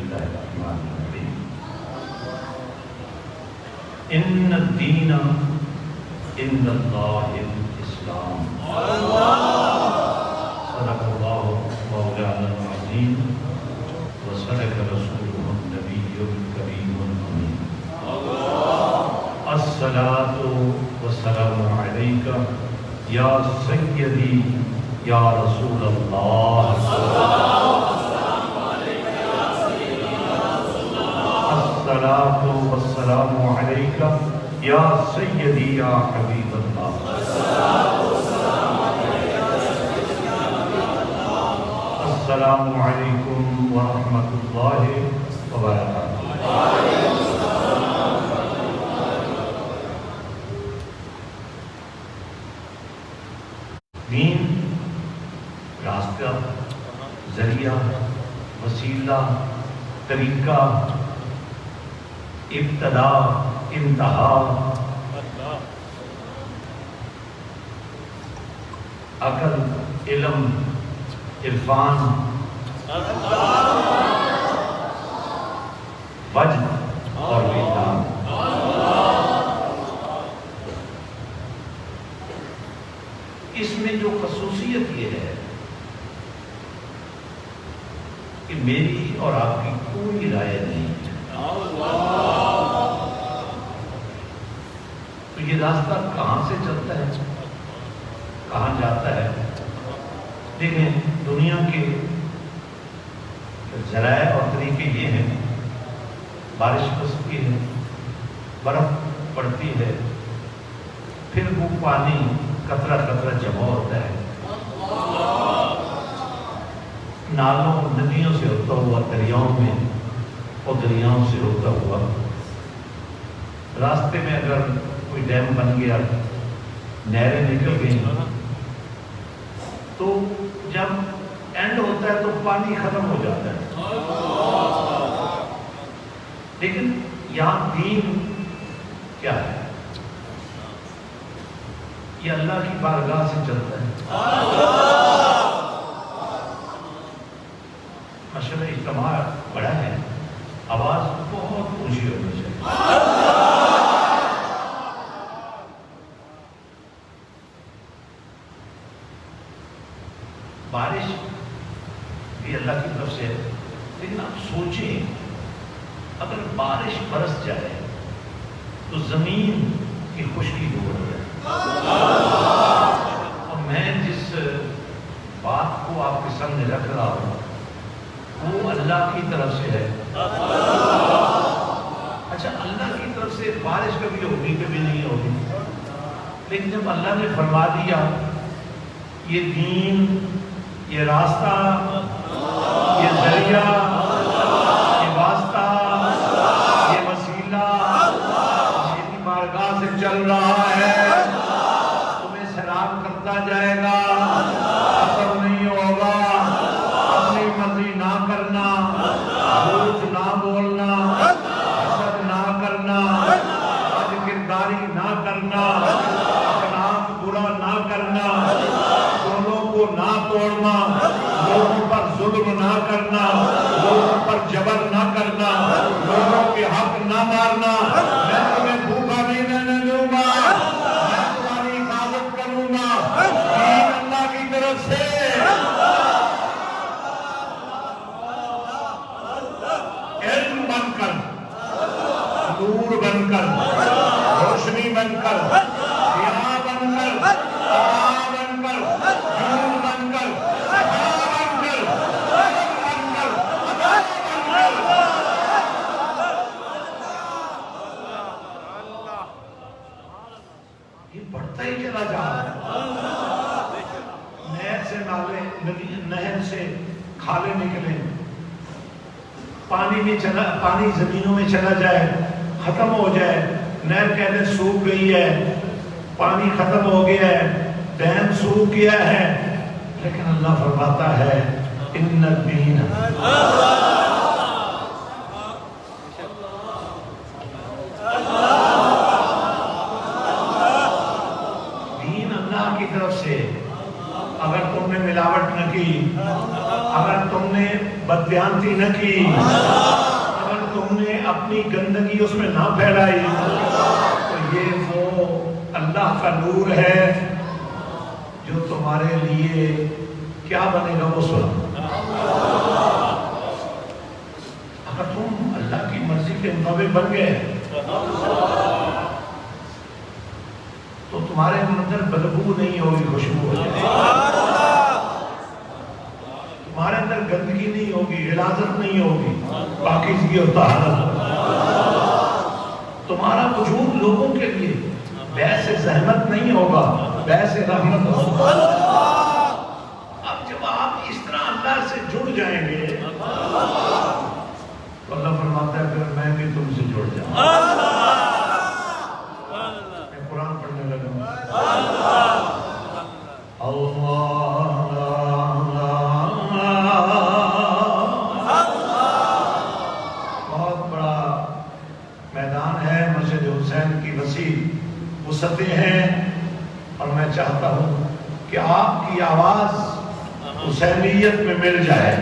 اللہ الرحمن الرحیم ان الدین عند اللہ الاسلام صدق اللہ مولانا العظیم وصدق رسولہ النبی الکریم الامین الصلاۃ والسلام علیک یا سیدی یا رسول اللہ الصلاۃ والسلام علیک یا سیدی یا حبیب اللہ السلام علیکم ورحمۃ اللہ وبرکاتہ۔ دین راستہ، ذریعہ، وسیلہ، طریقہ، ابتدا، انتہا، عقل، علم، عرفان، وجد اور وجدان۔ اس میں جو خصوصیت یہ ہے کہ میری اور آپ کی کوئی رائے نہیں ہے۔ تو یہ راستہ کہاں سے چلتا ہے، کہاں جاتا ہے؟ دیکھیں، دنیا کے ذرائع اور طریقے یہ ہیں، بارش برستی ہے، برف پڑتی ہے، پھر وہ پانی قطرہ قطرہ جمع ہوتا ہے، نالوں ندیوں سے ہوتا ہوا دریاؤں میں، اور دریاؤں سے ہوتا ہوا راستے میں اگر کوئی ڈیم بن گیا، نہریں نکل گئیں، تو جب اینڈ ہوتا ہے تو پانی ختم ہو جاتا ہے۔ لیکن یہاں دین کیا ہے؟ یہ اللہ کی بارگاہ سے چلتا ہے۔ ماشاءاللہ اجتماع بڑا ہے، آواز بہت اونچی ہونی چاہیے۔ بارش بھی اللہ کی طرف سے ہے، لیکن آپ سوچیں اگر بارش برس جائے تو زمین کی خشکی دور ہو جائے۔ اور میں جس بات کو آپ کے سامنے رکھ رہا ہوں وہ اللہ کی طرف سے ہے۔ اچھا، اللہ کی طرف سے بارش کبھی ہوگی کبھی نہیں ہوگی، لیکن جب اللہ نے فرما دیا یہ دین، یہ راستہ، یہ ذریعہ، یہ واسطہ، یہ وسیلہ میری بارگاہ سے چل رہا ہے، تمہیں سلام کرتا جائے گا، اثر نہیں ہوگا، اپنی مرضی نہ کرنا، جھوٹ نہ بولنا، حسد نہ کرنا، بدکرداری نہ کرنا، اخلاق برا نہ کرنا، دونوں کو نہ توڑنا، لوگوں پر ظلم نہ کرنا، لوگوں پر جبر نہ کرنا، لوگوں کے حق نہ مارنا۔ میں تمہیں بھوکا نہیں رہنے دوں گا، میں تمہاری حفاظت کروں گا۔ دین اللہ کی طرف سے، علم بن کر، نور بن کر، روشنی بن کر، ضیاء بن کر، عطا بن کر، نور بن کر، صفا بن کر، رحمت بن کر، عطا بن کر۔ یہ بڑھتا ہی چلا جا رہا ہے۔ نہر سے نالے، نہر سے کھالے نکلے، پانی زمینوں میں چلا جائے، ختم ہو جائے، نہر کہتے سوکھ گئی ہے، پانی ختم ہو گیا ہے، ڈیم سوکھ گیا ہے، لیکن اللہ فرماتا ہے ان الدین، دین اللہ کی طرف سے۔ اگر تم نے ملاوٹ نہ کی، اگر تم نے بددیانتی نہ کی، تم نے اپنی گندگی اس میں نہ پھیلائی تو یہ وہ اللہ کا نور ہے جو تمہارے لیے کیا بنے گا وہ سنا۔ اگر تم اللہ کی مرضی کے مطابق بن گئے تو تمہارے اندر بدبو نہیں ہوگی، خوشبو ہو جائے گی، تمہارے اندر گندگی نہیں ہوگی، غلاظت نہیں ہوگی، پاکیزگی اور طہارت، تمہارا وجود لوگوں کے لیے باعث زحمت نہیں ہوگا، باعث رحمت ہوگا۔ اب جب آپ اس طرح اللہ سے جڑ جائیں گے تو اللہ فرماتا ہے پھر میں بھی تم سے جڑ جاؤں۔ میں قرآن پڑھنے لگا ہوں۔ بہت بڑا میدان ہے، مسجد حسین کی وسیع وسعتیں ہیں، اور میں چاہتا ہوں کہ آپ کی آواز حسینیت میں مل جائے۔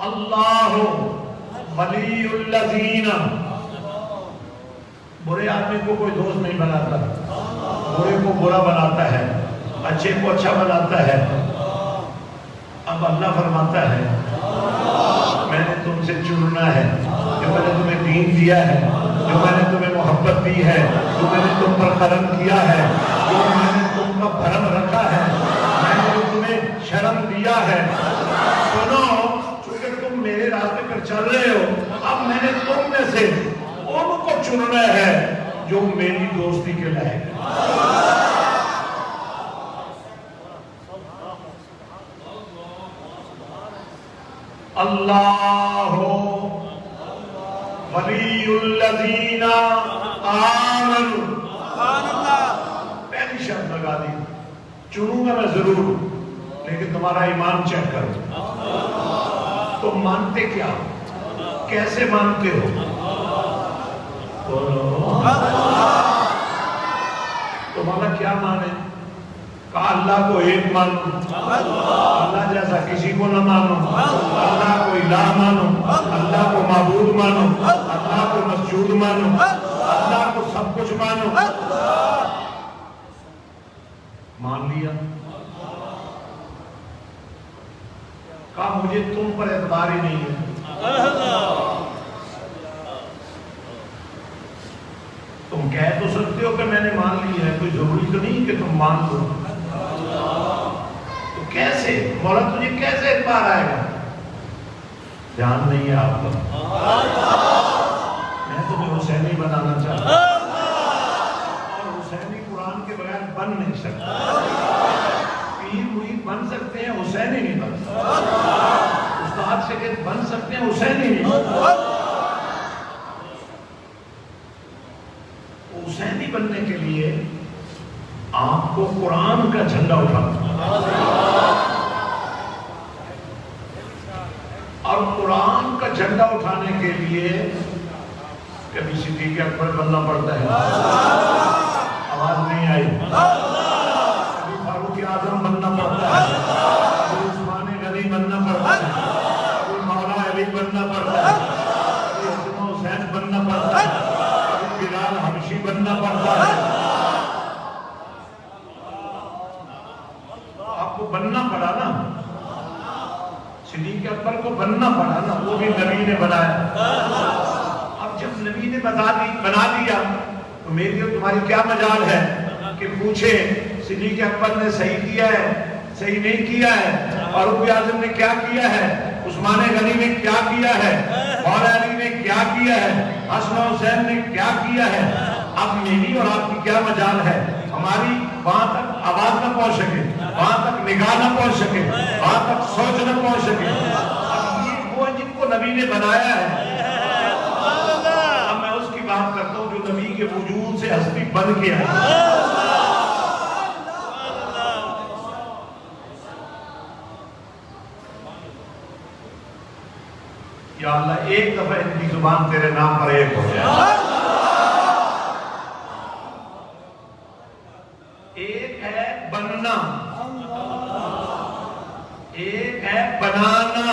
اللہ ولی الذین، برے آدمی کو کوئی دوست نہیں بناتا، برے کو برا بناتا ہے، اچھے کو اچھا بناتا ہے۔ اب اللہ فرماتا ہے میں نے تم سے چننا ہے، جو میں نے تمہیں دین دیا ہے، جو میں نے تمہیں محبت دی ہے، جو میں نے تم پر کرم کیا ہے، جو میں نے تم کا بھرم رکھا ہے، میں نے تمہیں شرم دیا ہے۔ سنو، چونکہ تم میرے راستے پر چل رہے ہو، اب میں نے تم میں سے ان کو چننا ہے جو میری دوستی کے لائق ہے۔ اللہ ولی الذین آمنوا، پہلی شرط لگا دی، چنوں گا میں ضرور، لیکن تمہارا ایمان چیک کرو، تم مانتے کیا ہو، کیسے مانتے ہو؟ تمہارا کیا مانے؟ کہا اللہ کو ایک مانو، اللہ جیسا کسی کو نہ مانو، اللہ کو الہ مانو، اللہ کو معبود مانو، اللہ کو مسجود مانو، اللہ کو سب کچھ مانو۔ مان لیا، کہا مجھے تم پر اعتبار ہی نہیں ہے۔ تم کہہ تو سکتے ہو کہ میں نے مان لی ہے، کوئی ضروری تو نہیں کہ تم مان لو۔ تو کیسے مولا تجھے کیسے اعتبار آئے گا؟ دھیان نہیں ہے آپ کا، میں تمہیں حسینی بنانا چاہتا ہوں، اور حسینی قرآن کے بغیر بن نہیں سکتا۔ پیر مرید بن سکتے ہیں، حسینی نہیں بن سکتے، استاد شاگرد بن سکتے ہیں، حسینی نہیں بن سکتے۔ حسینی بننے کے لیے آپ کو قرآن کا جھنڈا اٹھانا، اور قرآن کا جھنڈا اٹھانے کے لیے کبھی صدیق اکبر بننا پڑتا ہے، آواز نہیں آئی، کبھی فاروق اعظم بننا پڑتا ہے، کبھی عثمان غنی بننا پڑتا ہے، کبھی مولا علی بننا پڑتا ہے، کبھی حسن حسین بننا پڑتا ہے، کبھی بلال حبشی بننا پڑتا ہے۔ آپ کو بننا پڑا نا، صدیق اکبر کو بننا پڑا نا، وہ بھی نبی نے بنایا۔ اب جب نبی نے بنا دیا تو میری اور تمہاری کیا مجال ہے کہ پوچھے صدیق اکبر نے صحیح کیا ہے، صحیح نہیں کیا ہے، فاروق اعظم نے کیا کیا ہے، عثمان غنی نے کیا کیا ہے، مولا علی نے کیا کیا ہے، حسن حسین نے کیا کیا ہے۔ اب میری اور آپ کی کیا مجال ہے؟ ہماری وہاں تک آواز نہ پہنچ سکے، وہاں تک نگاہ نہ پہنچ سکے، وہاں تک سوچ نہ پہنچ سکے۔ اب یہ وہ جن کو نبی نے بنایا ہے، اب میں اس کی بات کرتا ہوں جو نبی کے وجود سے ہستی بن کے آئی۔ یا اللہ ایک دفعہ ان کی زبان تیرے نام پر ایک ہو جائے۔ ایک ہے بننا، ایک ہے بنانا۔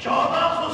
1400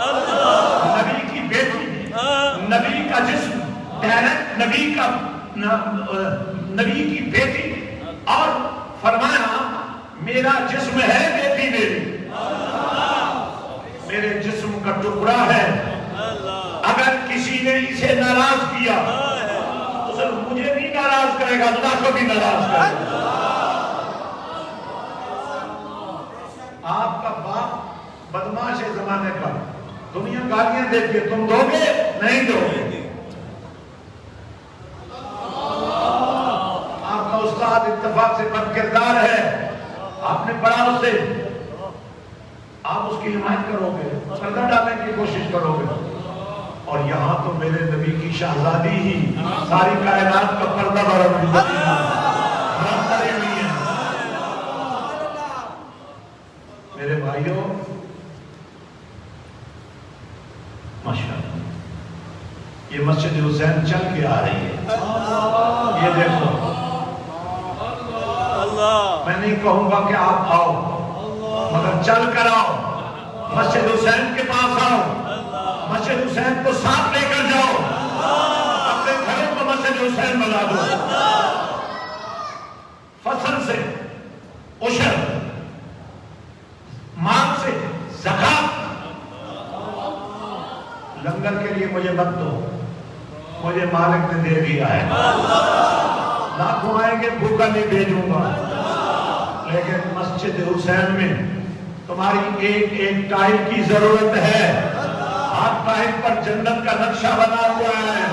نبی کی بیٹی، نبی کا جسم، ڈائریکٹ نبی کی بیٹی، اور فرمایا میرا جسم ہے بیٹی میری، میرے جسم کا ٹکڑا ہے، اگر کسی نے اسے ناراض کیا تو صرف مجھے بھی ناراض کرے گا، اللہ کو بھی ناراض کرے گا۔ آپ کا باپ بدماش ہے زمانے کا، دنیا گالیاں دیتی ہے، تم دو گے نہیں دو گے۔ آپ کا استاد اتفاق سے بد کردار ہے، آپ نے پڑھا اسے، آپ اس کی حمایت کرو گے، پردہ ڈالنے کی کوشش کرو گے، اور یہاں تو میرے نبی کی شہزادی ہی ساری کائنات کا پردہ برابر ہے۔ میرے بھائیوں، ماشاءاللہ یہ مسجد حسین چل کے آ رہی ہے، یہ دیکھو، میں نہیں کہوں گا کہ آپ آؤ، مگر چل کر آؤ، مسجد حسین کے پاس آؤ، مسجد حسین کو ساتھ لے کر جاؤ، اپنے گھروں کو مسجد حسین بنا دو، فصل سے عشر، مال سے زکات، لنگر کے لیے مجھے مت دو، مجھے مالک نے دے دیا ہے، لاکھوں آئیں گے بھوکا نہیں بھیجوں گا، لیکن مسجد حسین میں تمہاری ایک ایک ٹائل کی ضرورت ہے، ہر ٹائل پر جنت کا نقشہ بنا ہوا ہے۔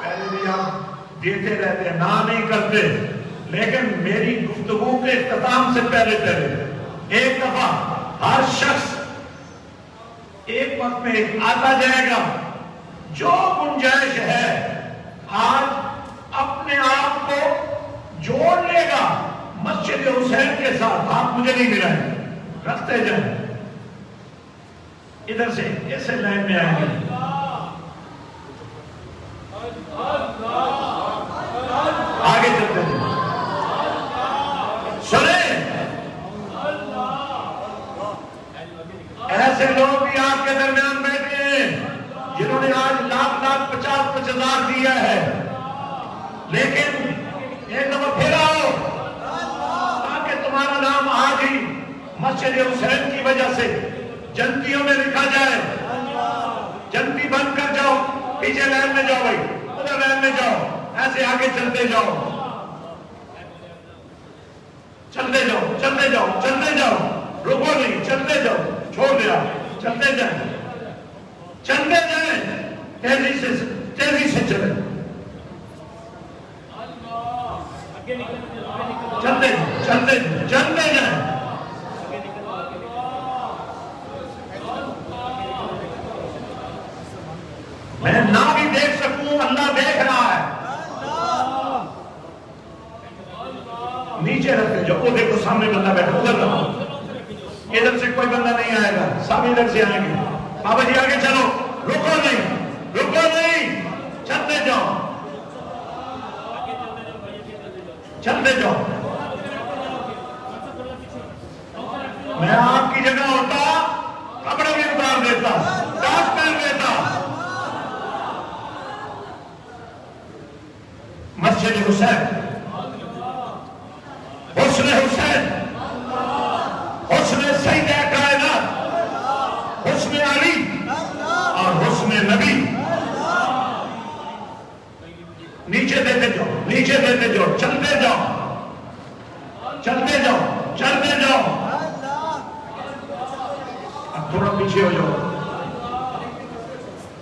پہلے بھی آپ دیتے رہتے ہیں، نہ نہیں کرتے، لیکن میری گفتگو کے اختتام سے پہلے ایک دفعہ ہر شخص ایک وقت میں ایک آتا جائے گا، جو گنجائش ہے آج اپنے آپ کو جوڑ لے گا مسجد حسین کے ساتھ۔ آپ مجھے نہیں ملائیں، رکھتے جائیں، ادھر سے ایسے لائن میں آئیں گے، آگے چلتے جائیں، سنیں ایسے لوگ بھی آپ کے درمیان بیٹھے ہیں جنہوں نے آج لاکھ 50,000 دیا ہے، لیکن ایک دفعہ پھر آؤ تاکہ تمہارا نام آج ہی مسجد حسین کی وجہ سے جنتیوں میں لکھا جائے۔ جنتی بند کر جاؤ، پیچھے لائن میں جاؤ، بھائی ادھر لائن میں جاؤ، ایسے آگے چلتے جاؤ، چلتے جاؤ، چلتے جاؤ، چلتے جاؤ، رکو نہیں، چلتے جاؤ، چھوڑ دیا، چلتے جائیں، چلتے جائیں، تیزی سے چلیں، چلتے چلتے چلتے جائیں۔ میں نہ بھی دیکھ سکوں، اللہ دیکھ رہا ہے، نیچے رکھتے جاؤ، وہ دیکھو سامنے بندہ بیٹھا، ادھر رکھو، ادھر سے کوئی بندہ نہیں آئے گا، سب ادھر سے آئیں گے۔ بابا جی آگے چلو، رکو نہیں، رکو نہیں، چلتے جاؤ، چلتے جاؤ۔ میں آپ کی جگہ ہوتا کپڑے بھی اتار دیتا، ٹاپ پہن دیتا۔ مسجد حسین، حسن حسین، حسن سیدہ کائنات، حسن علی اور حسن نبی، نیچے دیتے جاؤ، نیچے دیتے جاؤ، چلتے جاؤ، چلتے جاؤ، چلتے جاؤ۔ اب تھوڑا پیچھے ہو جاؤ،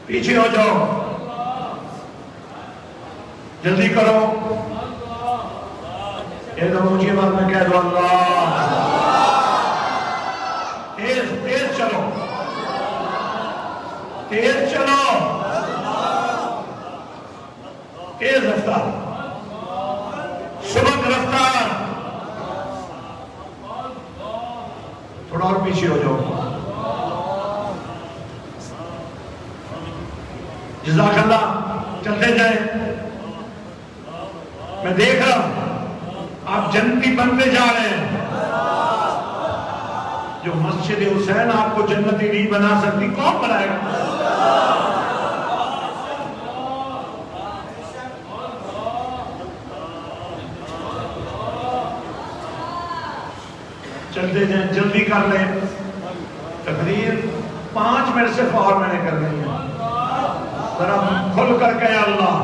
پیچھے ہو جاؤ، جلدی کرو، ایک دم اونچی آواز میں کہہ دو اللہ، تیز تیز چلو، تیز چلو، تیز رفتار، سبک رفتار، تھوڑا اور پیچھے ہو جاؤ، جزاک اللہ، چلتے جائیں۔ میں دیکھ رہا ہوں آپ جنتی بنتے جا رہے ہیں، جو مسجد حسین آپ کو جنتی نہیں بنا سکتی کون بنائے گا؟ چلتے جائیں، جلدی کر لیں، تقریر 5 منٹ سے اور میں نے کر لی ہے۔ ذرا کھل کر کہے اللہ،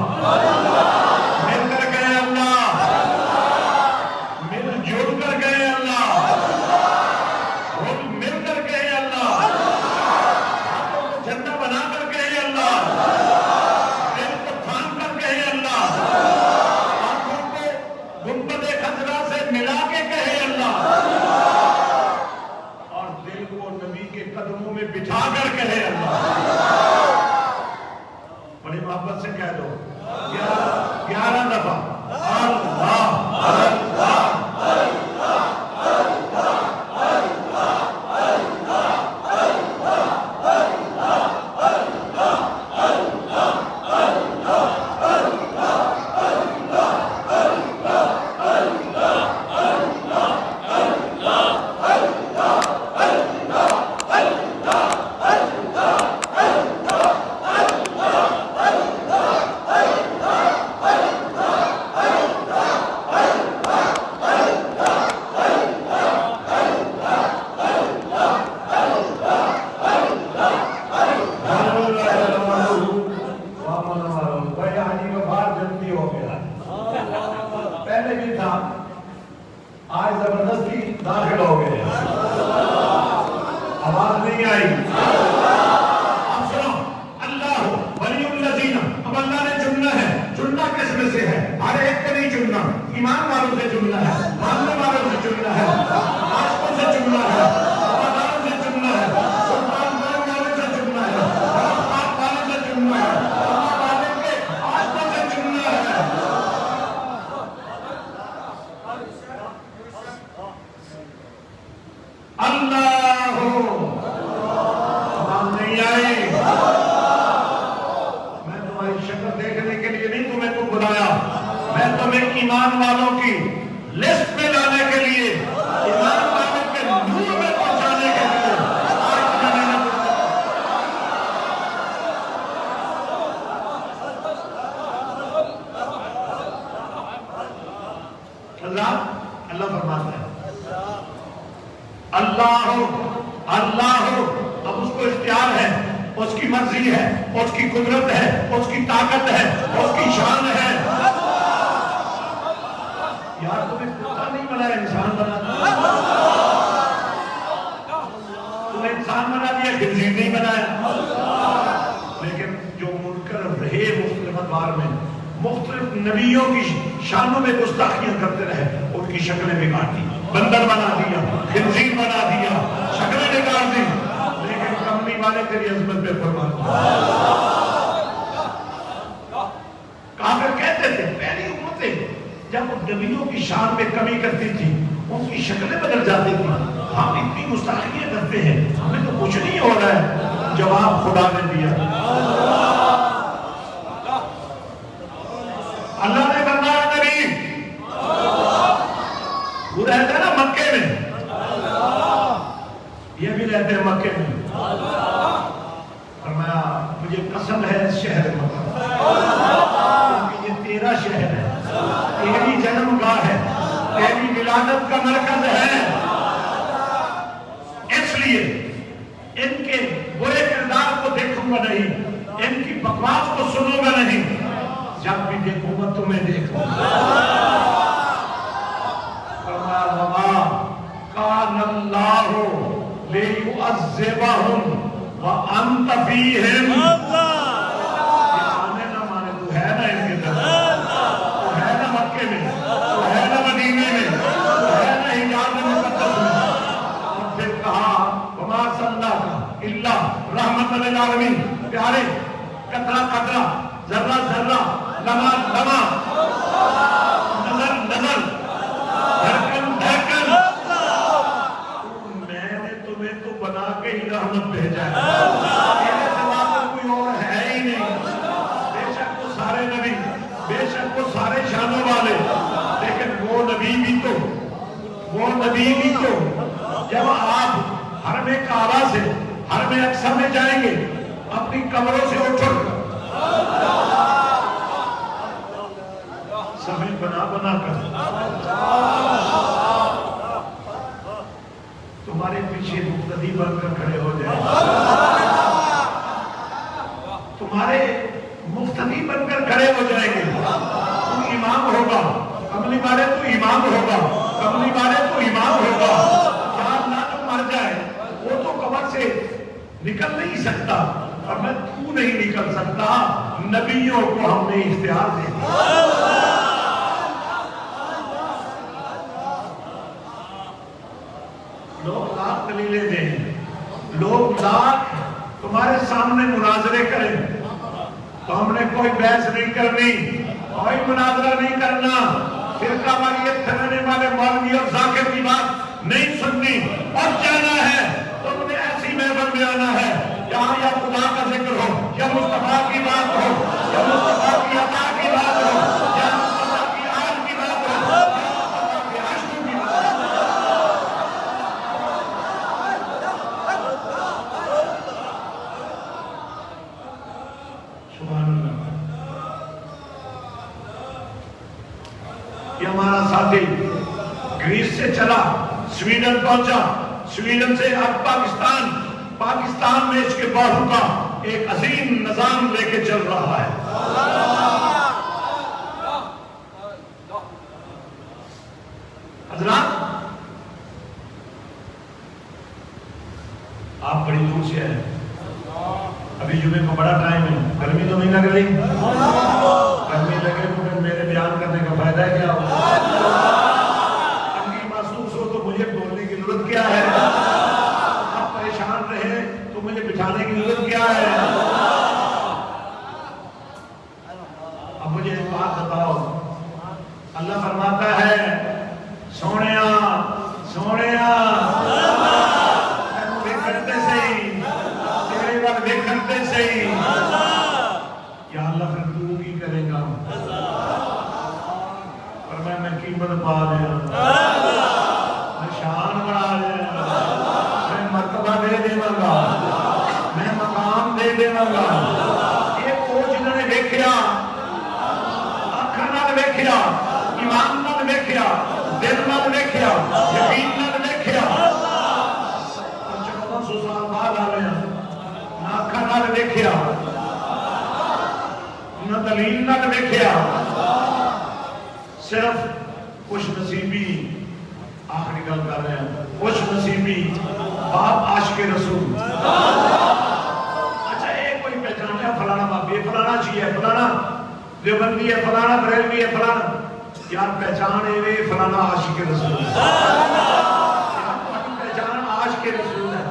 مل کر کہے اللہ، مل جل کر کہے اللہ، مل کر کہے اللہ، جھنڈا بنا کر کہے اللہ، دل کو تھام کر کہے اللہ، آنکھوں کو گنبد خضرا سے ملا کے کہے اللہ، اور دل کو نبی کے قدموں میں بٹھا کر کہے اللہ۔ بڑی محبت سے کہہ دو 11 دفعہ اللہ اللہ آج زبردستی داخل ہو گئے، آواز نہیں آئی۔ اب سنو، اللہ ولی الذین، اب اللہ نے چننا ہے، چننا کس میں سے ہے؟ ہر ایک کو نہیں چننا، ایمان والوں سے چننا ہے، ماننے والوں سے چننا ہے، عاشقوں سے چننا ہے، وفاداروں سے چننا ہے، سلطان بننے والوں سے چننا ہے، پاک والوں سے چننا ہے، اللہ والے کے عاشقوں سے چننا ہے۔ اللہ ہو، آواز نہیں آئی۔ میں تمہاری شکل دیکھنے کے لیے نہیں تمہیں کو بلایا، میں تمہیں ایمان والوں کی لسٹ میں لانے کے لیے، ایمان والوں کے نور میں پہنچانے کے لیے اللہ فرماتا ہے اللہ ہو، اللہ ہو۔ اب اس کو اختیار ہے، اس کی مرضی ہے، اس کی قدرت ہے، اس کی طاقت ہے، اس کی شان ہے۔ یار تمہیں کتا نہیں بنایا، انسان بنا دیا، تمہیں انسان بنا دیا، خنزیر نہیں بنایا۔ لیکن جو منکر رہے مختلف ادوار میں، مختلف نبیوں کی شانوں میں گستاخیاں کرتے رہے، ان کی شکلیں بگاڑ دی، بندر بنا دیا، خنزیر بنا دیا، شکلیں بگاڑ دی، لیکن کملی والے تیری عظمت پہ فرمان۔ کافر کہتے تھے پہلی امتیں جب نبیوں کی شان میں کمی کرتی تھی، ان کی شکلیں بدل جاتی تھی، ہم اتنی گستاخیاں کرتے ہیں، ہمیں تو کچھ نہیں ہو رہا ہے۔ جواب خدا نے دیا، اللہ نے فرمایا نبی، وہ رہتے ہیں نا مکے میں، یہ بھی رہتے ہیں مکے میں، فرمایا مجھے قسم ہے اس شہر مکہ، کیونکہ یہ تیرا شہر ہے، تیری جنم گاہ ہے، تیری ولادت کا مرکز ہے، اس لیے ان کے برے کردار کو دیکھوں گا نہیں، ان کی بکواس کو سنوں گا نہیں، جب بھی دیکھوں گا تمہیں دیکھوں گا۔ فرمایا وما کان اللہ لیعذبہم وانت فیہم۔ یہ مانے نہ مانے، تو ہے نا ان کے طرف، تو ہے نا مکے میں، تو ہے نا مدینے میں، تو ہے نا حجاز مقدس میں۔ اور پھر کہا وما صلاک الا رحمت للعالمین، پیارے قطرہ قطرہ، ذرہ ذرہ، لمحہ لمحہ، نظر نظر، دھڑکن دھڑکن، میں نے تمہیں تو بنا کے ہی رحمت بھیجا ہے، میرے سوا تو کوئی اور ہے ہی نہیں۔ بے شک وہ سارے نبی، بے شک وہ سارے شانوں والے، لیکن وہ نبی بھی تو جب آپ حرم کعبہ سے حرم اقصی میں جائیں گے، اپنی قبروں سے اٹھ کر سبھی بنا بنا کر تمہارے پیچھے مقتدی بن کر کھڑے ہو جائیں، تمہارے مقتدی بن کر کھڑے ہو جائیں گے۔ تو امام ہوگا، کملی والے تو امام ہوگا، کملی والے تو امام ہوگا۔ یا اللہ جو مر جائے وہ تو قبر سے نکل نہیں سکتا، اور میں تو نہیں نکل سکتا، نبیوں کو ہم نے اختیار دے دیا۔ لوگ لاکھ دلیلیں دیں، لوگ لاکھ تمہارے سامنے مناظرے کریں، تو ہم نے کوئی بحث نہیں کرنی، کوئی مناظرہ نہیں کرنا، فرقہ واریت کرنے والے مولوی اور ذاکر کی بات نہیں سننی، اور جانا ہے تم نے ایسی محفل میں آنا ہے جہاں یا خدا کا ذکر ہو، یا مصطفیٰ کی بات ہو، یا مصطفیٰ کی عطا کی بات ہو، یا مصطفیٰ کی آل کی بات ہو، یا مصطفیٰ کی عشق کی بات ہو۔ سبحان اللہ۔ یہ ہمارا ساتھی گریس سے چلا، سویڈن پہنچا، سویڈن سے اب پاکستان میں اس کے باہو کا ایک عظیم نظام لے کے چل رہا ہے۔ حضرات آپ بڑی دور سے ہیں، ابھی جمعے کو بڑا ٹائم ہے، گرمی تو نہیں لگ رہی؟ گرمی لگے تو پھر میرے بیان کرنے کا فائدہ ہے کیا ہو؟ تنگی محسوس ہو تو مجھے بولنے کی ضرورت کیا ہے؟ آپ پریشان رہے تو مجھے بٹھانے کی ضرورت کیا ہے؟ اب مجھے ایک بات بتاؤ، اللہ فرماتا ہے سونیا دیکھتے صحیح، یا اللہ پھر تو کی کرے گا؟ اور میں قیمت پا دیا، میں شان بڑھا دیا، میں مرتبہ دے دیواں گا، میں مقام دے دیواں گا۔ یہ وہ جنہوں نے دیکھیا، اکھاں نال دیکھیا، ایمان نال دیکھیا، دل نال دیکھیا، یقین نال دیکھیا، 1400 سال بعد آ رہے ہیں، آنکھاں نال دیکھیا، نہ دلیل نال دیکھیا، صرف خوش نصیبی، آخری گل کر رہے ہیں، خوش نصیبی باپ عاشق رسول۔ اچھا ایک کوئی پہچانا فلانا باپ، یہ فلانا چیز ہے، فلانا دیوبندی ہے، فلانا بریلوی ہے، فلانا، یار پہچان ہے فلانا عاشق رسول، پہچان عاشق رسول ہے۔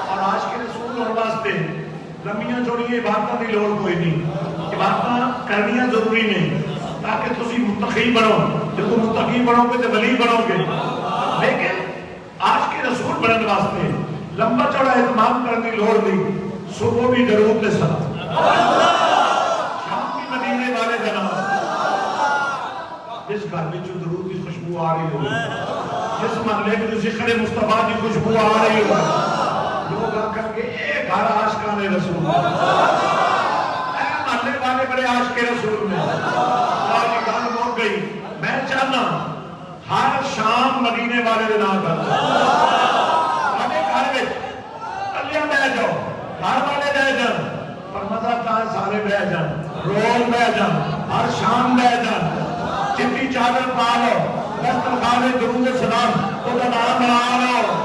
اور عاشق رسول اور واسطے لمبیاں چوڑیاں عبادتاں دی لوڑ کوئی نہیں، عبادتاں کرنیاں ضروری نہیں تاکہ تسی متقی بنو، جب تم متقی بنو گے تو ولی بنو گے، لیکن عاشق رسول بننے واسطے لمبا چوڑا اہتمام کرنے کی لوڑ نہیں۔ صبح بھی درود دے سلام، شام بھی مدینے والے جناب، جس گھر میں جو درود کی خوشبو آ رہی ہو، جس محلے میں جو ذکر مصطفیٰ کی خوشبو آ رہی ہو، لوگ آ کر کے ایک گھر عاشقان رسول، اے محلے والے بڑے عاشق رسول میں، آج گل ہو گئی۔ میں چاہنا ہر شام مدینے والے دے نام کرتا، اپنے گھر میں کلیاں بہ جاؤ، گھر والے بہ جان، پر مذہب کا سارے بہ جان، روز بہ جان، ہر شام بہ جان، چٹی چادر پا لو، دسترخوان درود سلام وہ کا نام بنا لو۔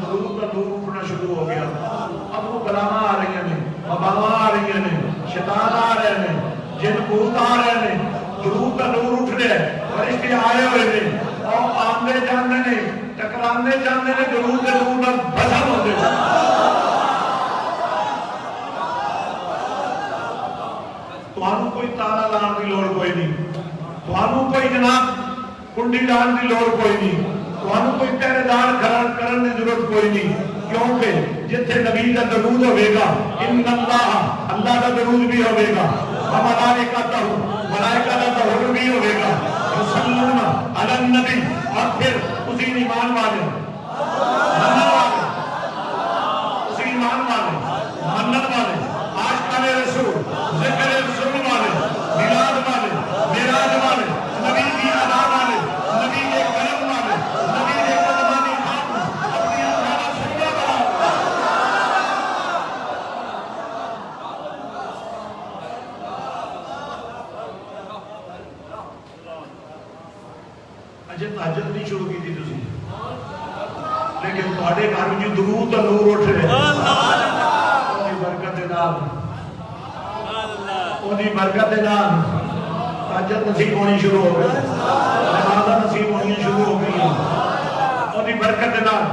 درود کا نور اٹھنا شروع ہو گیا، اب وہ بلاواں آ رہی ہیں، وباواں آ رہی ہیں، شیطان آ رہے ہیں، جن بھوت آ رہے ہیں، درود کا نور اٹھ رہے ہیں، فرشتے آئے ہوئے ہیں، اور آمنے جانے نے ٹکرانے جانے نے درود کے نور نال بھسم ہوتے ہیں۔ تمہوں کوئی تالا لان کی لوڑ کوئی نہیں، تمہوں کوئی جناب کنڈی ڈال کی لوڑ کوئی نہیں، تمہوں کوئی پہرے دار کرن کی ضرورت کوئی نہیں، کیونکہ جتھے نبی کا درود ہوئے گا، ان اللہ کا درود بھی ہوئے گا، ملائکہ کا درود بھی ہوئے گا، یصلون علی النبی، اور پھر اسی ایمان والے اچھا تہجد نہیں شروع کی تھی تسی، لیکن تہاڈے گھر وچ درود تے نور اٹھ رہے دی برکت دے نال، دی برکت دے نال تہجد نصیب ہونی شروع ہو گئی، نمازاں نصیب ہونی شروع ہو گئی، دی برکت دے نال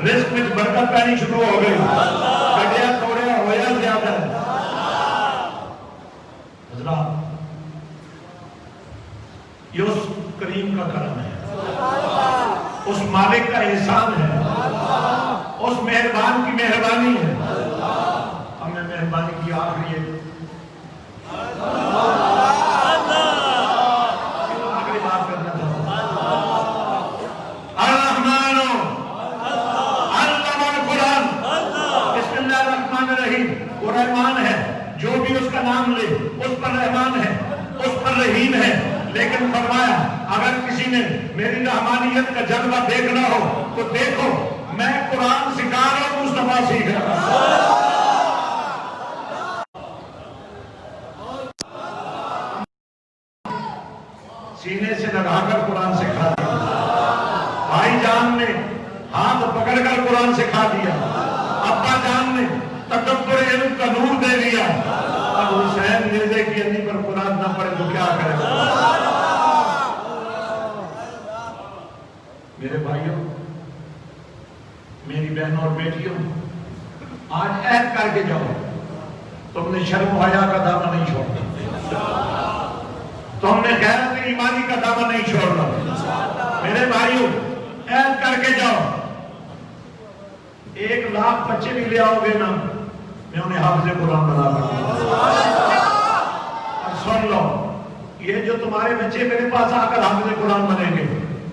رزق وچ برکت پانی شروع ہو گئی، کٹیا توڑیا ہویا زیادہ ہے۔ حضرات یہ اس کریم کا کرم ہے، اس مالک کا احسان ہے، اس مہربان کی مہربانی ہے۔ ہمیں مہربانی کی آخری بات کرنا تھا۔ الرحمن علم القرآن، بسم اللہ الرحمن الرحیم، وہ رحمان ہے، جو بھی اس کا نام لے اس پر رحمان ہے، اس پر رحیم ہے۔ لیکن فرمایا اگر کسی نے میری رحمانیت کا جلوہ دیکھنا ہو تو دیکھو، میں قرآن سکھا رہا ہوں، مصطفیٰ سیکھ رہا ہوں۔ سینے سے لگا کر قرآن سکھا دیا، بھائی جان نے ہاتھ پکڑ کر قرآن سکھا دیا، ابا جان نے تدبر علم کا نور دے دیا۔ اب حسین نیزے کی اندھی پر قرآن نہ پڑھے تو کیا کرے؟ میرے بھائیوں، میری بہنوں اور بیٹیوں، آج عہد کر کے جاؤ، تم نے شرم و حیا کا دامن نہیں چھوڑنا، تم نے غیرت ایمانی کا دامن نہیں چھوڑنا۔ میرے بھائیوں، عہد کر کے جاؤ، 1,00,000 بچے بھی لے آؤ گے نا، میں انہیں حافظ قرآن بنا دوں گا۔ اور سن لو، یہ جو تمہارے بچے میرے پاس آ کر حافظ قرآن بنیں گے،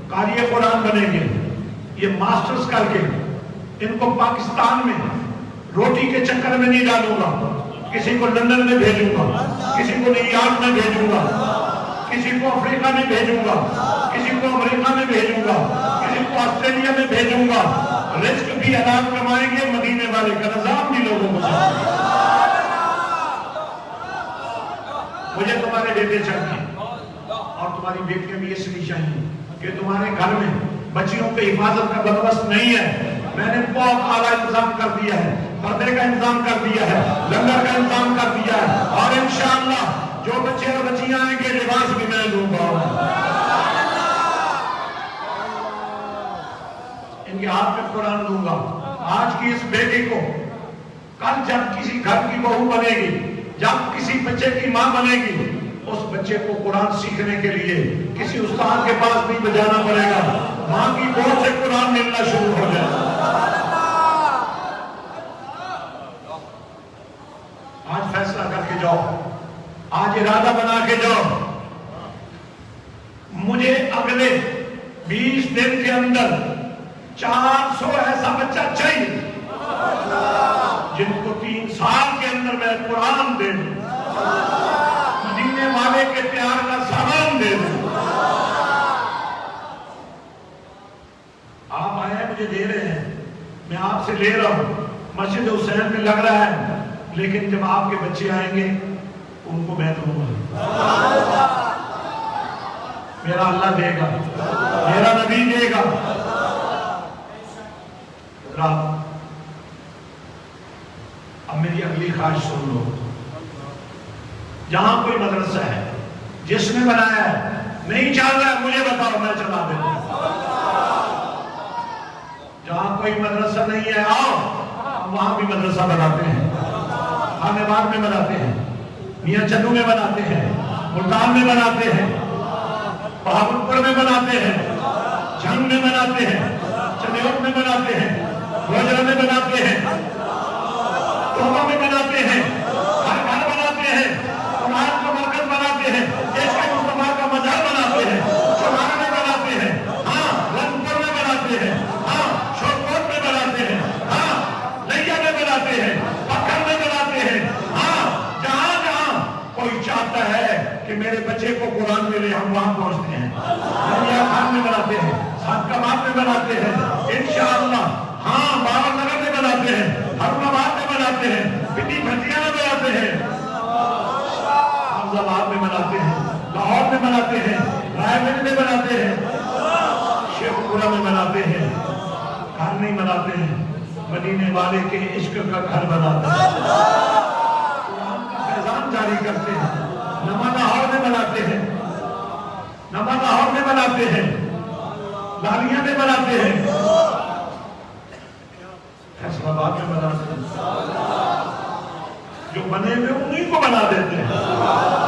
قاری قرآن بنیں گے، یہ ماسٹرز کر کے ان کو پاکستان میں روٹی کے چکر میں نہیں ڈالوں گا، کسی کو لندن میں بھیجوں گا، کسی کو نیو یارک میں بھیجوں گا، کسی کو افریقہ میں بھیجوں گا، کسی کو امریکہ میں بھیجوں گا، کسی کو آسٹریلیا میں بھیجوں گا۔ رزق بھی حلال کمائیں گے، مدینے والے کا نظام بھی لوگوں کو چاہیے۔ مجھے تمہارے بیٹے چاہیے اور تمہاری بیٹیاں بھی اس لیے چاہیے کہ تمہارے گھر میں بچیوں کی حفاظت کا بندوبست نہیں ہے، میں نے بہت اعلیٰ انتظام کر دیا ہے، پردے کا انتظام کر دیا ہے، لنگر کا انتظام کر دیا ہے، اور انشاءاللہ جو بچے اور بچیاں آئیں گے لباس بھی میں دوں گا۔ ان کے ہاتھ میں قرآن دوں گا۔ آج کی اس بیٹی کو کل جب کسی گھر کی بہو بنے گی، جب کسی بچے کی ماں بنے گی، اس بچے کو قرآن سیکھنے کے لیے کسی استاد کے پاس نہیں بجانا پڑے گا، ماں کی گود سے قرآن ملنا شروع ہو جائے گا۔ آج فیصلہ کر کے جاؤ، آج ارادہ بنا کے جاؤ، مجھے اگلے 20 دن کے اندر 400 ایسا بچہ چاہیے جن کو 3 سال کے اندر میں قرآن دے دوں، مدینے والے کے پیار کا سامان دے دوں۔ آپ آئے ہیں، مجھے دے رہے ہیں، میں آپ سے لے رہا ہوں، مسجد حسین میں لگ رہا ہے، لیکن جب آپ کے بچے آئیں گے ان کو میں دوں گا۔ میرا اللہ دے گا، میرا نبی دے گا۔ اب میری اگلی خواہش سن لو، جہاں کوئی مدرسہ ہے، جس نے بنایا ہے، نہیں چل رہا ہے، مجھے بتاؤ، میں چلا دیتا ہوں۔ جہاں کوئی مدرسہ نہیں ہے، آؤ، ہم وہاں بھی مدرسہ بناتے ہیں، خان آباد میں بناتے ہیں، میاں چندو میں بناتے ہیں، ملتان میں بناتے ہیں، بہاولپور میں بناتے ہیں، جنگ میں بناتے ہیں، چنیوٹ میں بناتے ہیں، گوجرا میں بناتے ہیں، توبہ میں بناتے ہیں، ہر گھر بناتے ہیں، قرآن کا مرکز بناتے ہیں، عشق مصطفیٰ کا مزار بناتے ہیں، چوہارا میں بناتے ہیں، ہاں رنگپور میں بناتے ہیں، ہاں شوکوٹ میں بناتے ہیں، ہاں لیا میں بناتے ہیں، پکھر میں بناتے ہیں، ہاں جہاں جہاں کوئی چاہتا ہے کہ میرے بچے کو قرآن ملے، ہم وہاں پہنچتے ہیں۔ دریا خان میں بناتے ہیں، سات کباب میں بناتے ہیں، انشاءاللہ ہاں باور نگر میں بناتے ہیں، ہرون آباد میں بناتے ہیں، پنڈی بھٹیا میں بناتے ہیں، حافظ آباد میں بناتے ہیں، لاہور میں بناتے ہیں، رائے بریلی میں بناتے ہیں۔ مکہ میں مناتے ہیں، گھر نہیں بناتے ہیں، مدینے والے کے عشق کا گھر بناتے ہیں، قرآن کا فیضان جاری کرتے ہیں، نما لاہور میں بناتے ہیں، نما لاہور میں بناتے ہیں، لالیاں میں بناتے ہیں، فیصل آباد میں بناتے ہیں، جو بنے ہوئے انہیں کو بنا دیتے ہیں،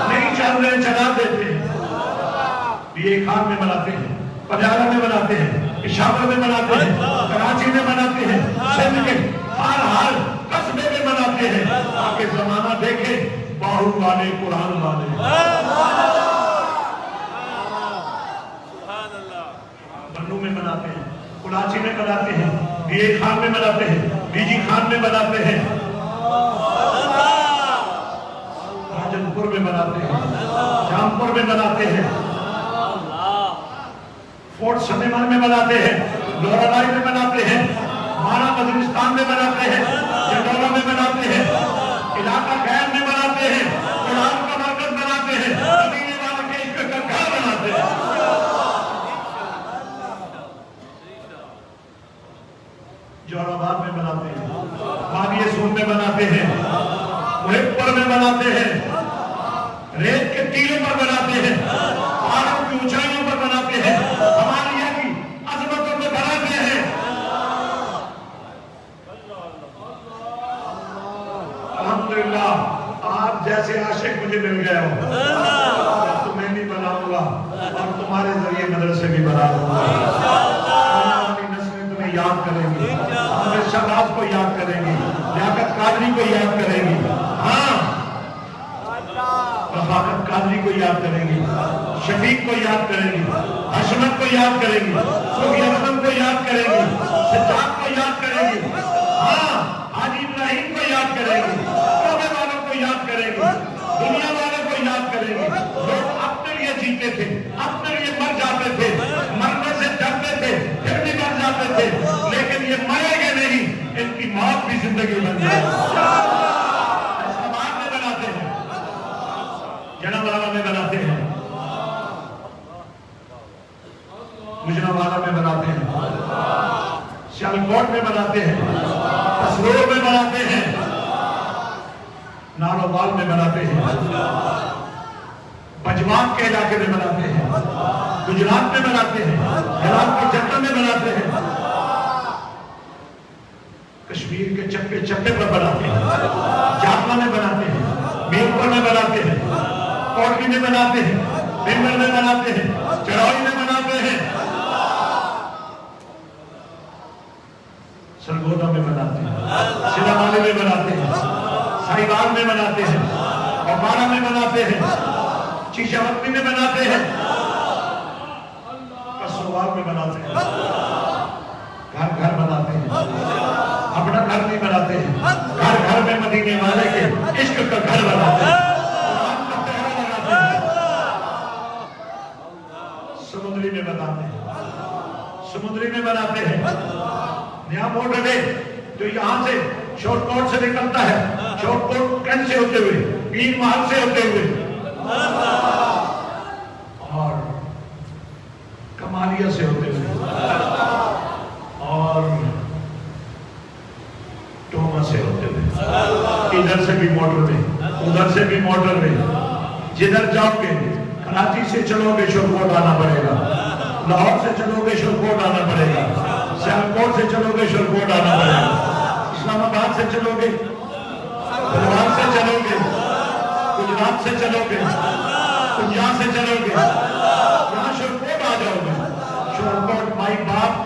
نہیں چل رہے چلا دیتے ہیں، یہ خان میں بناتے ہیں، پٹیالہ میں بناتے ہیں، پشاور میں بناتے ہیں، کراچی میں بناتے ہیں، سندھ کے ہر قصبے میں بناتے ہیں، تاکہ زمانہ دیکھے باہو والے قرآن والے، بنو میں بناتے ہیں، کراچی میں بناتے ہیں، یہ خان میں بناتے ہیں، بیجی خان میں بناتے ہیں، راجنپور میں بناتے ہیں، جامپور میں بناتے ہیں، فورٹ سلیمان میں بناتے ہیں، لورالائی میں بناتے ہیں، مانا وزیرستان میں بناتے ہیں، جڈولہ میں بناتے ہیں، علاقہ خیر میں بناتے ہیں، قرآن کا مرکز بناتے ہیں، مدینے والے کے عشق کا گھر بناتے ہیں، جوہر آباد میں بناتے ہیں، وادی سون میں بناتے ہیں، محب پور میں بناتے ہیں، ریت کے ٹیلوں پر بناتے ہیں، پہاڑوں کی اونچائیوں پر بناتے ہیں، ہمالیہ کی عظمتوں میں بناتے ہیں، الحمدللہ آپ جیسے عاشق مجھے مل گئے ہو، تو میں بھی بناؤں گا اور تمہارے ذریعے مدرسے بھی بنا دوں گا، ہماری نسلیں تمہیں یاد کریں گی، حافظ شہباز کو یاد کریں گی، لیاقت قادری کو یاد کریں گی، ہاں رفاقت قادری کو یاد کریں گی، شفیق کو یاد کریں گی، حشمت کو یاد کریں گی، صوفی اعظم کو یاد کریں گی، سجاد کو یاد کریں گی، ہاں حاجی ابراہیم کو یاد کریں گی، توبے والوں کو یاد کریں گی، دنیا والوں کو یاد کریں گی، لوگ اپنے لیے جیتے تھے، اپنے لیے مر جاتے تھے، مرنے سے ڈرتے تھے، پھر بھی مر جاتے تھے، لیکن یہ مرے گے نہیں، ان کی موت بھی زندگی بن جائے، جنابوالہ میں بناتے ہیں، مجنوالہ میں بناتے ہیں، سیالکوٹ میں بناتے ہیں، اسرور میں بناتے ہیں، ناروبال میں بناتے ہیں، بجوان کے علاقے میں بناتے ہیں، گجرات میں بناتے ہیں، ہرات کو جنگل میں بناتے ہیں، کشمیر کے چپے چپے پر بناتے ہیں، جاپا میں بناتے ہیں، میرپور میں بناتے ہیں، کوٹلی میں بناتے ہیں، بنگل میں بناتے ہیں، چڑھوئی میں بناتے ہیں، سرگودا میں بناتے ہیں، سیلامالی میں بناتے ہیں، سائیوال میں بناتے ہیں، اوپارا میں بناتے ہیں، چیشاوتی میں بناتے ہیں، کسوال میں بناتے ہیں، گھر گھر بناتے ہیں، اپنا گھر نہیں بناتے ہیں، گھر گھر میں مدینے والے کے عشق کا گھر بناتے ہیں، سمندری میں بناتے ہیں، سمندری میں بناتے ہیں، نیا موٹر وے جو یہاں سے شورٹ کوٹ سے نکلتا ہے، شورٹ کوٹ کینٹ سے ہوتے ہوئے، پیر محل سے ہوتے ہوئے اور کمالیہ سے ہوتے ہوئے اور ٹوما سے ہوتے ہوئے، ادھر سے بھی موٹر وے، ادھر سے بھی موٹر وے، جدھر جاؤ گے، کراچی سے چلو گے شورٹ کوٹ آنا پڑے گا، لاہور سے چلو گے شورٹ کوٹ آنا پڑے گا، سیالکوٹ سے چلو گے شورٹ کوٹ آنا پڑے گا، اسلام آباد سے چلو گے، بلوان سے چلو گے، گجرات سے چلو گے، پنجاب سے چلو گے، یہاں شورٹ کوٹ آ جاؤ گے، شورٹ کوٹ مائی باپ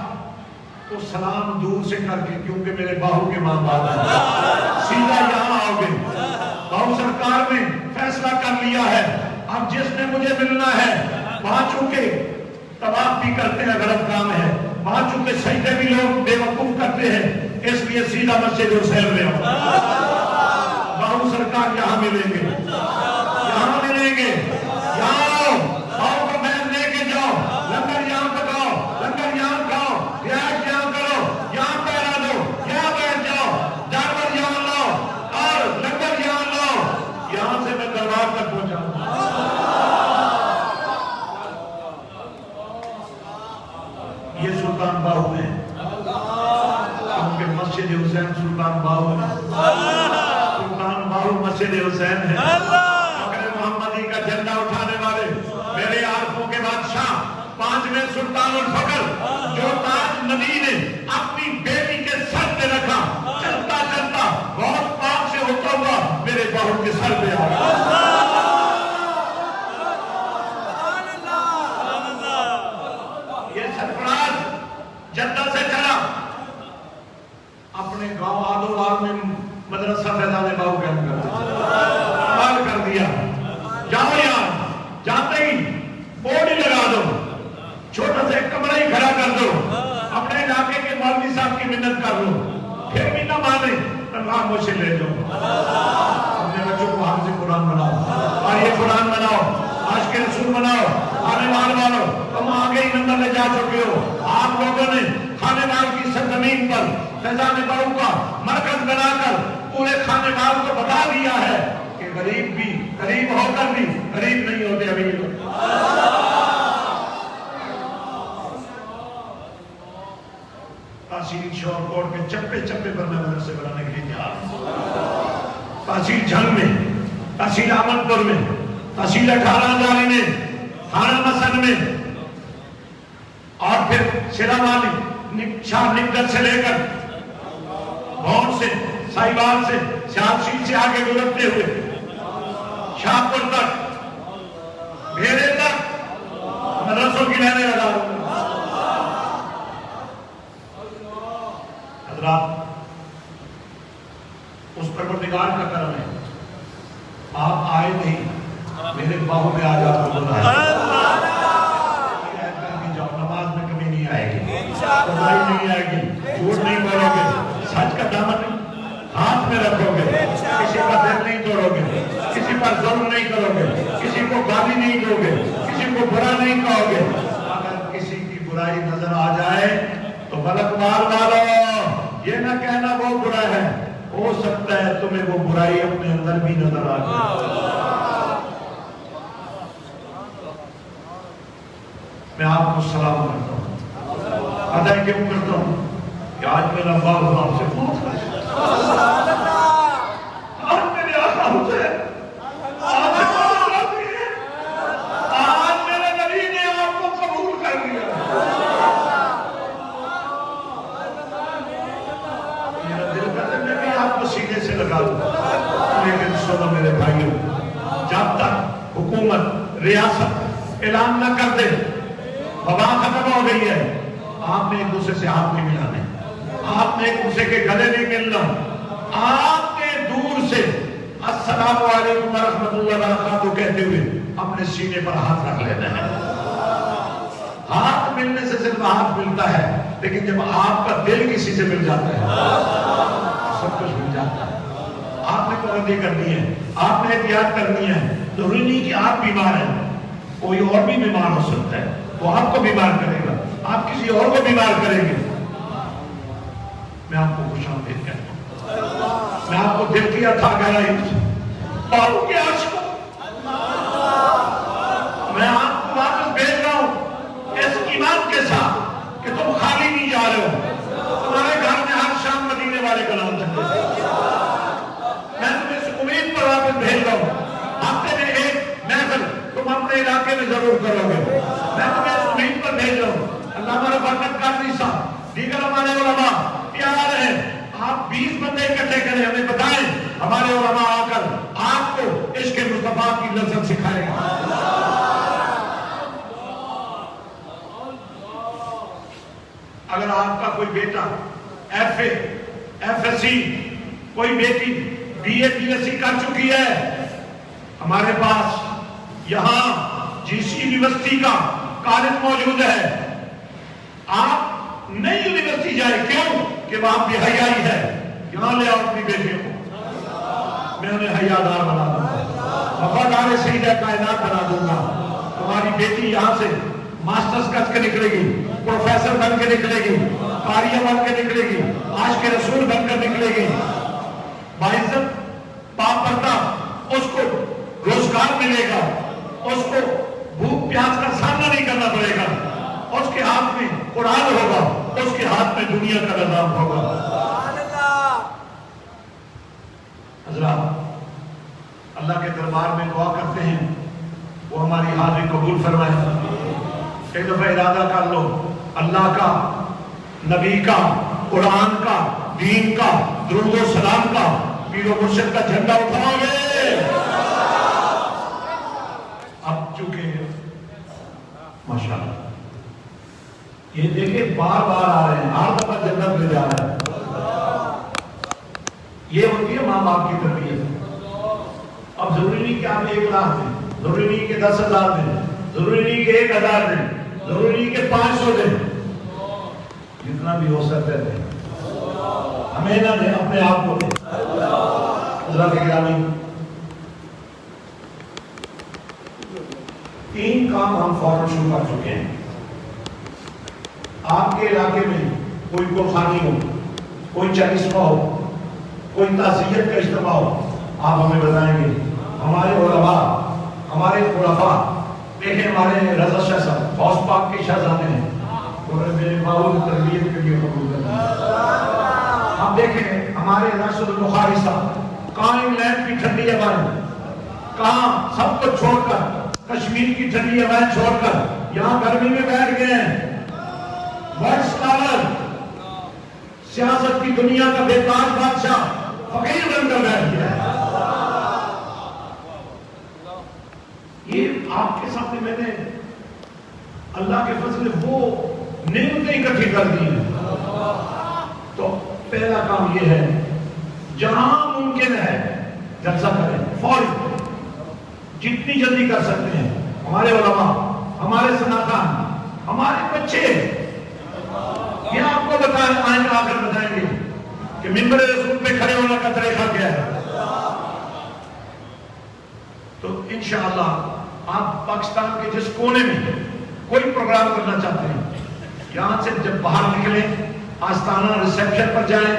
تو سلام دور سے کر کے، کیونکہ میرے باہو کے ماں باپ ہیں، سیدھا یہاں آؤ گے، باہو سرکار نے فیصلہ کر لیا ہے، اب جس نے مجھے ملنا ہے، وہاں چونکہ طواف بھی کرتے ہیں غلط کام ہے، وہاں چونکہ سجدے بھی لوگ بے وقوف کرتے ہیں، اس لیے سیدھا مسجد حسین میں آؤ، باہو سرکار یہاں ملیں گے، یہاں ملیں گے، یہاں آؤ، باہو کو میں لے کے جاؤ، لنگر یہاں پکاؤ، لنگر یہاں کھاؤ، رہائش یہاں کرو، یہاں پہرا دو، یہاں بیٹھ جاؤ، جانور یہاں لاؤ اور لنگر یہاں لاؤ، یہاں سے میں دربار تک پہنچاؤں، یہ مسجد حسین ہے. فخر محمدی کا جھنڈا اٹھانے والے میرے عارفوں کے بادشاہ 5ویں سلطان الفقر جو تاج نبی نے اپنی بیٹی کے سر پہ رکھا, چلتا چلتا بہت پاک سے ہوتا ہوا میرے بہو کے سر پہ آیا. یہ سرفراز جدہ سے چلا, اپنے گاؤں آدھوار میں مدرسہ فیضان باؤ قائم کر دیا. جاؤ یہاں جاتے ہی بورڈ لگا دو, چھوٹا سا ایک کمرہ ہی کھڑا کر دو, اپنے علاقے کے مولوی صاحب کی منت کر لو, پھر بھی نہ مانے تنخواہ مجھے لے دو. اپنے بچوں کو ہم سے قرآن بناؤ, اور یہ قرآن بناؤ, عاشق رسول بناؤ. خانے وال والو تم آگے ہی نمبر لے جا چکے ہو. آپ لوگوں نے خانے وال کی سرزمین پر فیضان باؤ کا مرکز بنا کر پورے خانے وال کو بتا دیا ہے کہ غریب بھی غریب ہو کر بھی غریب نہیں ہوتے امیر ہوتے. تحصیل شور کوٹ کے چپے چپے پر میں مدرسے بنانے کے لیے جا, تحصیل جھنگ میں, تحصیل آمن پور میں, تحصیل 18 جاری میں, تھانہ مسن میں, اور پھر شیراوالی شاہ نگدر سے لے کر بھون سے, سائیوال سے, سیالشیل سے آگے گزرتے ہوئے شاہپور تک, بھیڑے تک مدرسوں کی لہریں لگا رہے ہیں. حضرات, اس پروردگار کا کرم ہے, آپ آئے نہیں, میرے باہوں میں آج آپ کو بلایا. جاؤ, نماز میں کمی نہیں آئے گی, خدائی نہیں آئے گی, جھوٹ نہیں بولو گے, سچ کا دامن ہاتھ میں رکھو گے, کسی کا دل نہیں توڑو گے, کسی پر ظلم نہیں کرو گے, کسی کو گالی نہیں دو گے, کسی کو برا نہیں کہو گے. اگر کسی کی برائی نظر آ جائے تو غلط مار مارو, یہ نہ کہنا وہ برا ہے, ہو سکتا ہے تمہیں وہ برائی اپنے اندر بھی نظر آ جائے. میں آپ کو سلام کرتا ہوں, ادا کیوں کرتا ہوں کہ آج میرا باپ آپ سے بہت خوش ہے. آج میرے آقا حسین آج میرے نبی نے آپ کو قبول کر لیا. میرا دل کرتا ہے میں بھی آپ کو سینے سے لگا دوں, لیکن سنو میرے بھائیوں, جب تک حکومت ریاست اعلان نہ کر دے وبا ختم ہو گئی ہے, آپ نے ایک دوسرے سے ہاتھ نہیں ملانے, آپ نے ایک دوسرے کے گلے نہیں ملنا, آپ نے دور سے السلام علیکم ورحمۃ اللہ وبرکاتہ کہتے ہوئے اپنے سینے پر ہاتھ رکھ لینا ہے. ہاتھ ملنے سے صرف ہاتھ ملتا ہے, لیکن جب آپ کا دل کسی سے مل جاتا ہے سب کچھ مل جاتا ہے. آپ نے پابندی کرنی ہے, آپ نے احتیاط کرنی ہے. ضروری نہیں کہ آپ بیمار ہیں, کوئی اور بھی بیمار ہو سکتا ہے, وہ آپ کو بیمار کرے گا, آپ کسی اور کو بیمار کریں گے. میں آپ کو خوش آمدید کہتا ہوں, میں آپ کو دل کی عطا گہرائی باؤ کے عاشق, میں آپ کو واپس بھیج رہا ہوں اس ایمان کے ساتھ کہ تم خالی نہیں جا رہے ہو, تمہارے گھر میں ہر شام مدینے والے کا نام چلتے ہیں. میں تمہیں اس امید پر واپس بھیج رہا ہوں, ہفتے میں ایک محفل تم اپنے علاقے میں ضرور کرو گے. میں تمہیں اس امید پر بھیج رہا ہوں. علامہ برکت قادری صاحب, دیگر ہمارے علماء تیار ہیں, آپ 20 بندے اکٹھے کریں, ہمیں بتائیں, ہمارے علماء آ کر آپ کو عشق مصطفیٰ کی لذت سکھائیں گے. اگر آپ کا کوئی بیٹا F A, F S C, کوئی بیٹی B A B S C کر چکی ہے, ہمارے پاس یہاں جی سی یونیورسٹی کا کالج موجود ہے. آپ نئی یونیورسٹی جائیں, کیوں کہ وہاں بے حیائی ہے, یہاں لے آؤ اپنی بیٹیوں کو, میں انہیں حیادار بنا دوں گا, وفادار سیدہ کائنات بنا دوں گا. تمہاری بیٹی یہاں سے ماسٹرز کر کے نکلے گی, پروفیسر بن کے نکلے گی, قاریہ بن کے نکلے گی, عاشق رسول بن کر نکلے گی, باعزت پاپردہ, اس کو روزگار ملے گا, اس کو بھوک پیاس کا سامنا نہیں کرنا پڑے گا, اس کے ہاتھ میں قرآن ہوگا, اس کے ہاتھ میں دنیا کا نظام ہوگا. حضرات, اللہ کے دربار میں دعا کرتے ہیں وہ ہماری حاضری قبول فرمائے. ایک دفعہ ارادہ کر لو اللہ کا، نبی کا، قرآن کا، دین کا، درود و سلام کا، پیر و مرشد کا جھنڈا اٹھاؤ گے. اب چونکہ ماشاءاللہ یہ دیکھیں بار بار آ رہے ہیں، ہر دفعہ جنت میں جا رہے ہیں. یہ ہوتی ہے ماں باپ کی تربیت. اب ضروری نہیں کہ آپ 1 لاکھ دیں، ضروری نہیں کہ 10,000 دیں، ضروری نہیں کہ 1,000 دیں، ضروری نہیں کہ 500 دیں. جتنا بھی ہو سکتا ہے ہمیں نہ دیں، اپنے آپ کو دیں. حضرات گرامی، 3 کام ہم فوراً شروع کر چکے ہیں. آپ کے علاقے میں کوئی گلخانی ہو، کوئی چالیسواں ہو، کوئی تعزیت کا اجتماع ہو، آپ ہمیں بتائیں گے. ہمارے علماء، ہمارے خلفاء، دیکھیں ہمارے رضا شاہ صاحب غوث پاک کے شہزادے ہیں، انہوں نے میرے باؤ کی تربیت کے لیے قبول کر لیا. آپ دیکھیں ہمارے راشد البخاری صاحب کہاں انگلینڈ کی ٹھنڈی ہوائیں، کہاں سب کو چھوڑ کر، کشمیر کی ٹھنڈی ہوائیں چھوڑ کر یہاں گرمی میں بیٹھ گئے ہیں. ورلڈ اسکالر، سیاست کی دنیا کا بے تاج بادشاہ فقیر بن کر بیٹھ گیا ہے. یہ آپ کے سامنے میں نے اللہ کے فضل وہ نعمتیں اکٹھی کر دی ہیں. تو پہلا کام یہ ہے جہاں ممکن ہے جلسہ کریں فوری، جتنی جلدی کر سکتے ہیں. ہمارے علماء، ہمارے سناخان، ہمارے بچے یہ آپ کو بتائیں، آئیں آ کر بتائیں گے کہ منبر رسول پہ کھڑے ہونے کا طریقہ کیا ہے. تو انشاءاللہ آپ پاکستان کے جس کونے میں کوئی پروگرام کرنا چاہتے ہیں، یہاں سے جب باہر نکلیں آستانہ ریسیپشن پر جائیں،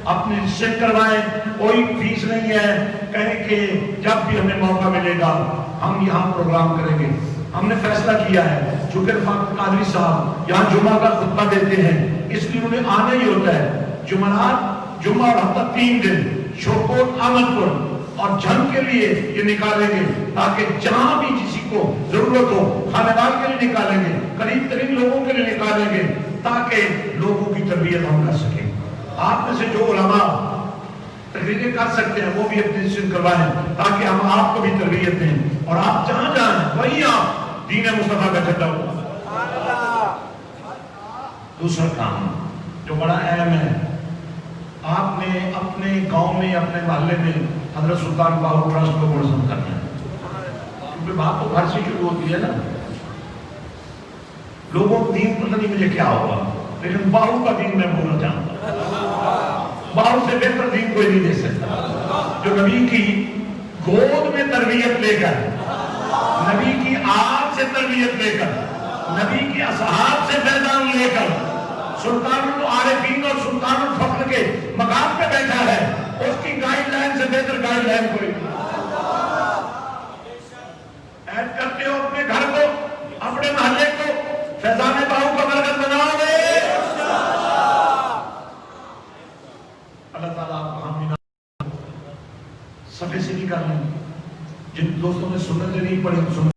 اپنے رجسٹر کروائیں، کوئی فیس نہیں ہے. کہیں کہ جب بھی ہمیں موقع ملے گا ہم یہاں پروگرام کریں گے. ہم نے فیصلہ کیا ہے چونکہ رفاقت قادری صاحب یہاں جمعہ کا خطبہ دیتے ہیں، اس لیے انہیں آنا ہی ہوتا ہے. جمعرات، جمعہ اور ہفتہ 3 دن شوکوٹ، احمد پور اور جنگ کے لیے یہ نکالیں گے تاکہ جہاں بھی کسی کو ضرورت ہو خانوال کے لیے نکالیں گے، قریب ترین لوگوں کے لیے نکالیں گے تاکہ لوگوں کی تربیت ہم کر سکیں. آپ میں سے جو علماء تقریریں کر سکتے ہیں وہ بھی اپنی رجسٹر کروائیں تاکہ ہم آپ کو بھی تربیت دیں اور آپ جہاں جائیں وہیں آپ دین مصطفیٰ کا جھنڈا ہو. دوسرا کام جو بڑا اہم ہے، آپ نے اپنے گاؤں میں، اپنے محلے میں حضرت سلطان باہو ٹرسٹ کو منظم کرنا ہے. کیونکہ بات تو گھر سے شروع ہوتی ہے نا. لوگوں کو دین پتہ نہیں مجھے کیا ہوگا، لیکن باہو کا دین میں بولنا چاہتا ہوں. باہو سے بہتر دین کوئی نہیں دے سکتا، جو نبی کی گود میں تربیت لے کر، نبی کی آگ سے تربیت لے کر، نبی کی اصحاب سے فیضان لے کر سلطان العارفین اور سلطان الفقر کے مقام پہ بیٹھا ہے. اس کی گائیڈ لائن سے بہتر گائیڈ لائن کوئی نہیں. ایڈ کرتے ہو اپنے گھر کو، اپنے محلے کو فیضان باہو کا مرکز بناؤ گے. اللہ تعالیٰ آپ کو ہم صفحے سے نہیں کر لیں. جن دوستوں نے سنت نہیں پڑھی سنت